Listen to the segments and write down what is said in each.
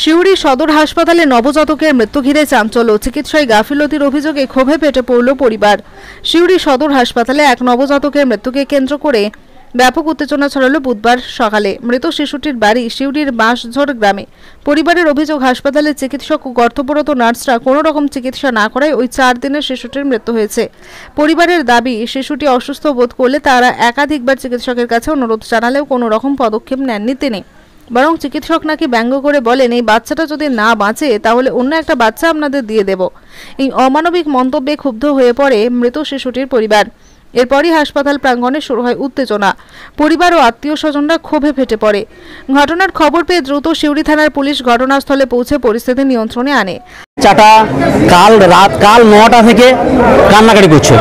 সিউড়ি সদর হাসপাতালে নবজাতকের মৃত্যু ঘিরে চাঞ্চল্য, চিকিৎসায় গাফিলতির অভিযোগে ক্ষোভে ফেটে পড়ল পরিবার। সিউড়ি সদর হাসপাতালে এক নবজাতকের মৃত্যুকে কেন্দ্র করে ব্যাপক উত্তেজনা ছড়ালো বুধবার সকালে। মৃত শিশুটির বাড়ি সিউড়ির বাঁশঝড় গ্রামে। পরিবারের অভিযোগ, হাসপাতালের চিকিৎসক ও কর্তব্যরত নার্সরা কোনো রকম চিকিৎসা না করায় ওই 4 দিনের শিশুটির মৃত্যু হয়েছে। পরিবারের দাবি, শিশুটি অসুস্থ বোধ করলে তারা একাধিকবার চিকিৎসকের কাছে অনুরোধ জানালেও কোনো রকম পদক্ষেপ নেননি তিনি। বরং চিকিৎসক নাকি ব্যঙ্গ করে বলেন, এই বাচ্চাটা যদি না বাঁচে তাহলে অন্য একটা বাচ্চা আপনাদের দিয়ে দেব। এই অমানবিক মন্তব্যে ক্ষুব্ধ হয়ে পড়ে মৃত শিশুটির পরিবার। এরপরই হাসপাতাল প্রাঙ্গণে শুরু হয় উত্তেজনা। পরিবার ও আত্মীয় স্বজনরা ক্ষোভে ফেটে পড়ে। ঘটনার খবর পেয়ে দ্রুত সিউড়ি থানার পুলিশ ঘটনাস্থলে পৌঁছে পরিস্থিতি নিয়ন্ত্রণে আনে। কাল 9টা থেকে কান্নাকাটি করছে,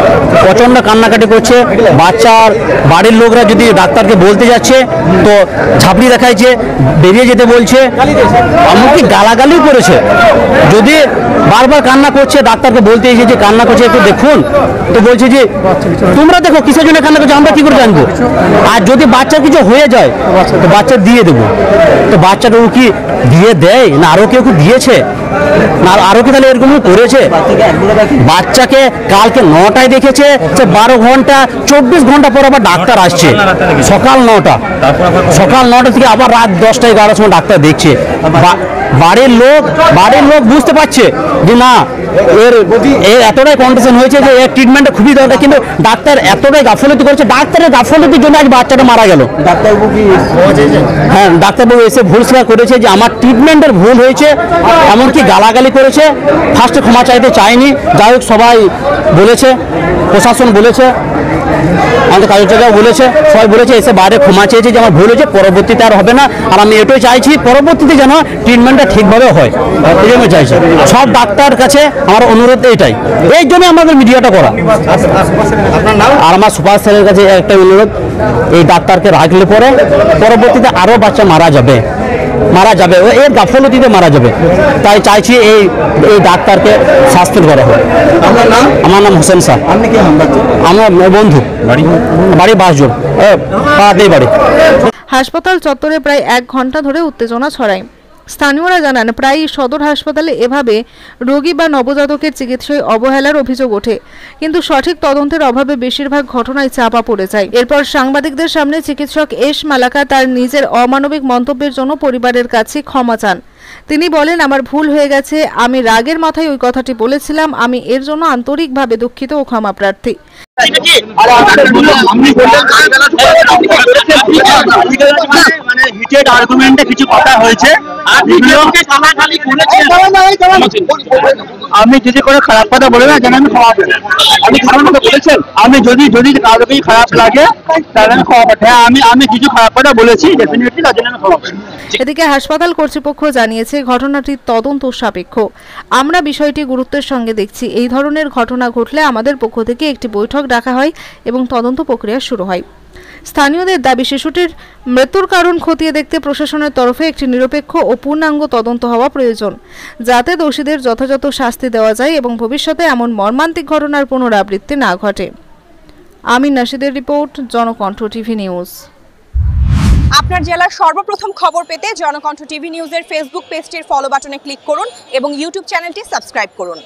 প্রচন্ড কান্নাকাটি করছে। বাচ্চার বাড়ির লোকরা যদি ডাক্তারকে বলতে যাচ্ছে তো ঝাঁপড়ি দেখাইছে, বেরিয়ে যেতে বলছে, এমনকি গালাগালি করেছে। যদি বারবার কান্না করছে, ডাক্তারকে বলতে এসেছে কান্না করছে, একটু দেখুন, তো বলছে যে তোমরা দেখো কিসের জন্য কান্না করছে, আমরা কি করে জানবো। আর যদি বাচ্চার কিছু হয়ে যায় তো বাচ্চা দিয়ে দেবো। তো বাচ্চাটা কি দিয়ে দেয় না আরো কেউ দিয়েছে না আরো কি তাহলে এরকম করেছে? বাচ্চাকে কালকে 9টায় দেখেছে, 12 ঘন্টা 24 ঘন্টা পর আবার ডাক্তার আসছে। সকাল 9টা থেকে আবার রাত 10টা 11টার সময় ডাক্তার দেখছে। বাড়ির লোক বুঝতে পারছে যে না এর এতটাই কন্ডিশন হয়েছে যে এর ট্রিটমেন্টটা খুবই দরকার, কিন্তু ডাক্তার এতটাই গাফলতি করেছে। ডাক্তারের গাফলতির জন্য আজ বাচ্চাটা মারা গেল। হ্যাঁ, ডাক্তারবাবু এসে ভুল স্বীকার করেছে যে আমার ট্রিটমেন্টের ভুল হয়েছে, এমনকি গালাগালি করেছে। ফার্স্টে ক্ষমা চাইতে চাইনি, যাই হোক সবাই বলেছে, প্রশাসন বলেছে, আমাদের কাজটাও বলেছে, সবাই বলেছে, এসে বাইরে ক্ষমা চেয়েছে যে আমার ভুল হয়েছে, পরবর্তীতে আর হবে না। আর আমি এটাই চাইছি পরবর্তীতে যেন ট্রিটমেন্টটা ঠিকভাবে হয়, এই জন্য চাইছি। সব ডাক্তার কাছে আমার অনুরোধ এটাই, এই জন্য আমাদের মিডিয়াটা করা। আর আমার সুপার স্যারের কাছে একটা অনুরোধ, এই ডাক্তারকে রাখলে পরে পরবর্তীতে আরও বাচ্চা মারা যাবে, এর গাফলতিতে মারা যাবে। তাই চাইছি এই ডাক্তারকে সাসপেন্ড করা হোক। আমার নাম হোসেন স্যার। আমার বন্ধু, বাড়ি বাঁশঝড়, বাড়ি। হাসপাতাল চত্বরে প্রায় 1 ঘন্টা ধরে উত্তেজনা ছড়ায়। স্থানীয়রা জানান, প্রায় সদর হাসপাতালে এভাবে রোগী বা নবজাতকের চিকিৎসায় অবহেলার অভিযোগ ওঠে, কিন্তু সঠিক তদন্তের অভাবে বেশিরভাগ ঘটনায় চাপা পড়ে যায়। এরপর সাংবাদিকদের সামনে চিকিৎসক এস মালাকা তার নিজের অমানবিক মন্তব্যের জন্য পরিবারের কাছে ক্ষমা চান। তিনি বলেন, আমার ভুল হয়ে গেছে, আমি রাগের মাথায় ওই কথাটি বলেছিলাম, আমি এর জন্য আন্তরিকভাবে দুঃখিত ও ক্ষমা প্রার্থী। কিছু কথা হয়েছে, আমি যদি কোনো খারাপ কথা বলে না যেন আমি ক্ষমা করি। আপনি খারাপ কথা বলেছেন, আমি যদি কাউকে খারাপ লাগে তাহলে আমি ক্ষমা করি। হ্যাঁ, আমি কিছু খারাপ কথা বলেছি, ডেফিনেটলি তার জন্য আমি ক্ষমা করি। এদিকে হাসপাতাল কর্তৃপক্ষ জানিয়েছে, ঘটনাটি তদন্ত সাপেক্ষ। আমরা বিষয়টি গুরুত্বের সঙ্গে দেখছি। এই ধরনের ঘটনা ঘটলে আমাদের পক্ষ থেকে একটি বৈঠক ডাকা হয় এবং তদন্ত প্রক্রিয়া শুরু হয়। স্থানীয়দের দাবি, শিশুটির মৃত্যুর কারণ খতিয়ে দেখতে প্রশাসনের তরফে একটি নিরপেক্ষ ও পূর্ণাঙ্গ তদন্ত হওয়া প্রয়োজন, যাতে দোষীদের যথাযথ শাস্তি দেওয়া যায় এবং ভবিষ্যতে এমন মর্মান্তিক ঘটনার পুনরাবৃত্তি না ঘটে। আমিন নাশিদের রিপোর্ট, জনকণ্ঠ টিভি নিউজ। আপনার জেলার সর্বপ্রথম খবর পেতে জনকণ্ঠ টিভি নিউজের ফেসবুক পেজটির ফলো বাটনে ক্লিক করুন এবং ইউটিউব চ্যানেলটি সাবস্ক্রাইব করুন।